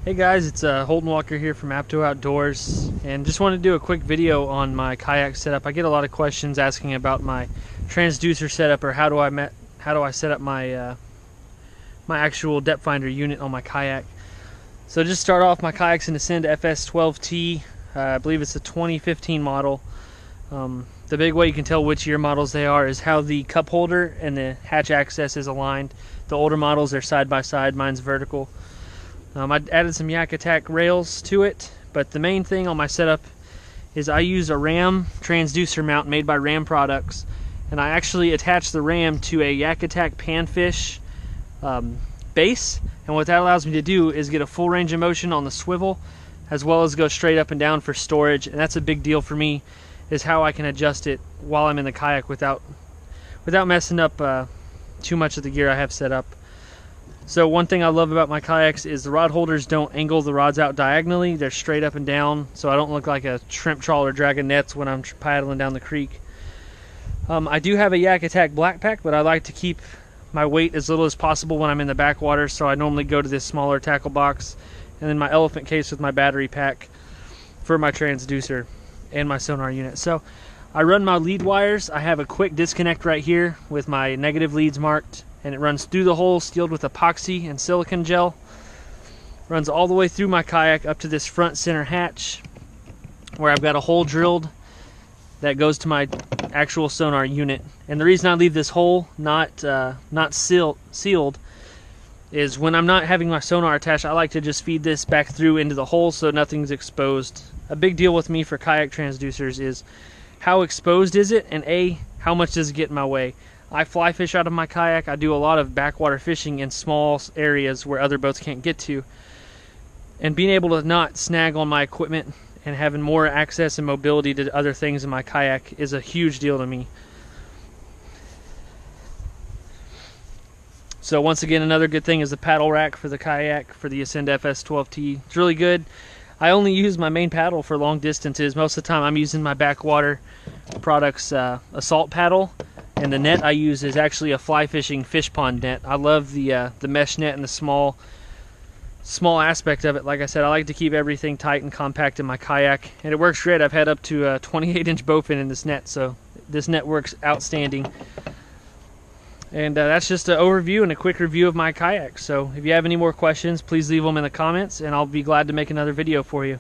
Hey guys, it's Holton Walker here from Apto Outdoors, and just want to do a quick video on my kayak setup. I get a lot of questions asking about my transducer setup, or how do I set up my my actual depth finder unit on my kayak. So just start off, my kayak's an Ascend FS12T. I believe it's a 2015 model. The big way you can tell which year models they are is how the cup holder and the hatch access is aligned. The older models are side by side, mine's vertical. I added some Yakattack rails to it, but the main thing on my setup is I use a ram transducer mount made by Ram products, and I actually attach the ram to a Yakattack Panfish base, and what that allows me to do is get a full range of motion on the swivel as well as go straight up and down for storage. And that's a big deal for me, is how I can adjust it while I'm in the kayak without messing up too much of the gear I have set up. So one thing I love about my kayaks is the rod holders don't angle the rods out diagonally. They're straight up and down, so I don't look like a shrimp trawler dragging nets when I'm paddling down the creek. I do have a Yakattack black pack, but I like to keep my weight as little as possible when I'm in the backwater, so I normally go to this smaller tackle box, and then my elephant case with my battery pack for my transducer and my sonar unit. So I run my lead wires. I have a quick disconnect right here with my negative leads marked, and it runs through the hole, sealed with epoxy and silicone gel. Runs all the way through my kayak up to this front center hatch, where I've got a hole drilled that goes to my actual sonar unit. And the reason I leave this hole not sealed is when I'm not having my sonar attached, I like to just feed this back through into the hole so nothing's exposed. A big deal with me for kayak transducers is how exposed is it, and how much does it get in my way. I fly fish out of my kayak. I do a lot of backwater fishing in small areas where other boats can't get to. And being able to not snag on my equipment and having more access and mobility to other things in my kayak is a huge deal to me. So once again, another good thing is the paddle rack for the kayak for the Ascend FS12T. It's really good. I only use my main paddle for long distances. Most of the time I'm using my backwater products assault paddle. And the net I use is actually a fly fishing fish pond net. I love the mesh net and the small aspect of it. Like I said, I like to keep everything tight and compact in my kayak, and it works great. I've had up to a 28-inch bowfin in this net, so this net works outstanding. And that's just an overview and a quick review of my kayak. So if you have any more questions, please leave them in the comments, and I'll be glad to make another video for you.